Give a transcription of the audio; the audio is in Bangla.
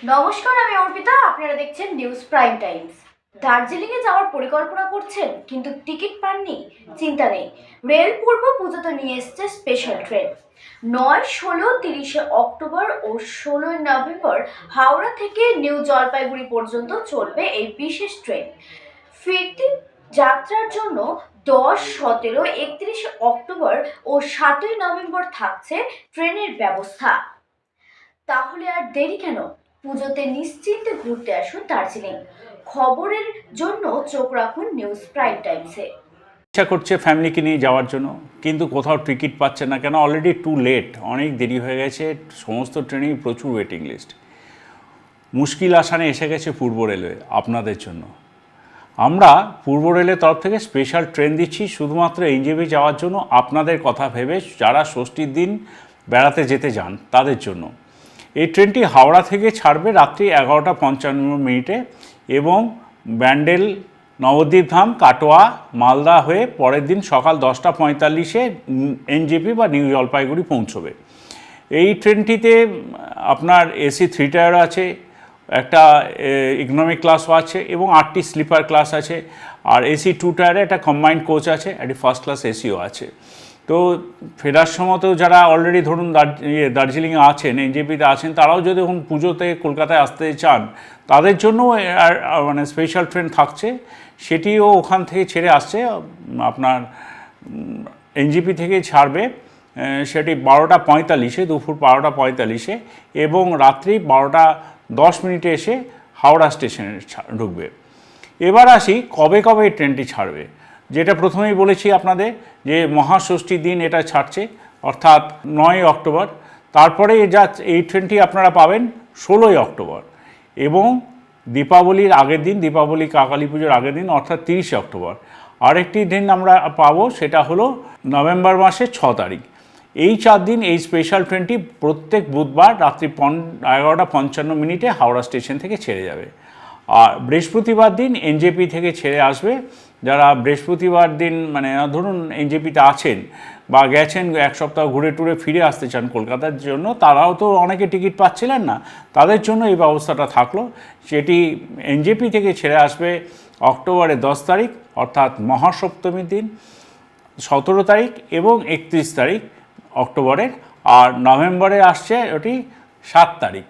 নমস্কার, আমি অর্পিতা। আপনারা দেখছেন নিউজ প্রাইম টাইমস। দার্জিলিংয়ে যাওয়ার পরিকল্পনা করছেন কিন্তু টিকিট পাননি? চিন্তা নেই, রেল পূর্ব পুজোতে নিয়ে এসছে স্পেশাল ট্রেন। 9, 16, 30 অক্টোবর ও 16 নভেম্বর হাওড়া থেকে নিউ জলপাইগুড়ি পর্যন্ত চলবে এই বিশেষ ট্রেন। ফিরতি যাত্রার জন্য 10, 17, 31 অক্টোবর ও 7 নভেম্বর থাকছে ট্রেনের ব্যবস্থা। তাহলে আর দেরি কেন? পুজোতে নিশ্চিন্তে ঘুরতে আসুন দার্জিলিং। খবরের জন্য চোখ রাখুন নিউজ প্রাইম টাইমসে। ইচ্ছা করছে ফ্যামিলিকে নিয়ে যাওয়ার জন্য, কিন্তু কোথাও টিকিট পাচ্ছে না কেন? অলরেডি টু লেট, অনেক দেরি হয়ে গেছে। সমস্ত ট্রেনেই প্রচুর ওয়েটিং লিস্ট। মুশকিল আসানে এসে গেছে পূর্ব রেলওয়ে আপনাদের জন্য। আমরা পূর্ব রেলের তরফ থেকে স্পেশাল ট্রেন দিচ্ছি শুধুমাত্র এনজেপি যাওয়ার জন্য, আপনাদের কথা ভেবে, যারা ষষ্ঠীর দিন বেড়াতে যেতে যান তাদের জন্য। এই ট্রেনটি হাওড়া থেকে ছাড়বে রাত্রি 11:55 এবং ব্যান্ডেল, নবদ্বীপ ধাম, কাটোয়া, মালদা হয়ে পরের দিন সকাল 10:45 এনজেপি বা নিউ জলপাইগুড়ি পৌঁছবে। এই ট্রেনটিতে আপনার এসি 3 টায়ার আছে, একটা ইকোনমিক ক্লাসও আছে এবং 8টি স্লিপার ক্লাস আছে। আর এসি 2 টায়ারে একটা কম্বাইন্ড কোচ আছে, একটি ফার্স্ট ক্লাস এসিও আছে। তো ফেরার সময়তেও যারা অলরেডি ধরুন দার্জিলিংয়ে আছেন, এনজেপিতে আছেন, তারাও যদি এখন পুজোতে কলকাতায় আসতে চান তাদের জন্য মানে স্পেশাল ট্রেন থাকছে। সেটিও ওখান থেকে ছেড়ে আসছে, আপনার এনজেপি থেকে ছাড়বে। সেটি 12:45, দুপুর 12:45 এবং রাত্রি 12:10 এসে হাওড়া স্টেশনে ঢুকবে। এবার আসি কবে কবে এই ট্রেনটি ছাড়বে। যেটা প্রথমেই বলেছি আপনাদের যে মহাষষ্ঠীর দিন এটা ছাড়ছে, অর্থাৎ 9 অক্টোবর। তারপরে এই ট্রেনটি আপনারা পাবেন 16 অক্টোবর এবং দীপাবলির আগের দিন, দীপাবলি কালী পুজোর আগের দিন অর্থাৎ 30 অক্টোবর। আরেকটি দিন আমরা পাবো, সেটা হলো নভেম্বর মাসের 6 তারিখ। এই 4 দিন এই স্পেশাল ট্রেনটি প্রত্যেক বুধবার রাত্রি 11:55 হাওড়া স্টেশন থেকে ছেড়ে যাবে। আর বৃহস্পতিবার দিন এনজেপি থেকে ছেড়ে আসবে। যারা বৃহস্পতিবার দিন মানে ধরুন এনজেপিতে আছেন বা গেছেন, এক সপ্তাহ ঘুরে টুরে ফিরে আসতে চান কলকাতার জন্য, তারাও তো অনেকে টিকিট পাচ্ছিলেন না, তাদের জন্য এই ব্যবস্থাটা থাকলো। সেটি এনজেপি থেকে ছেড়ে আসবে অক্টোবরের 10 তারিখ অর্থাৎ মহাসপ্তমীর দিন, 17 তারিখ এবং 31 তারিখ অক্টোবরের। আর নভেম্বরে আসছে ওটি 7 তারিখ।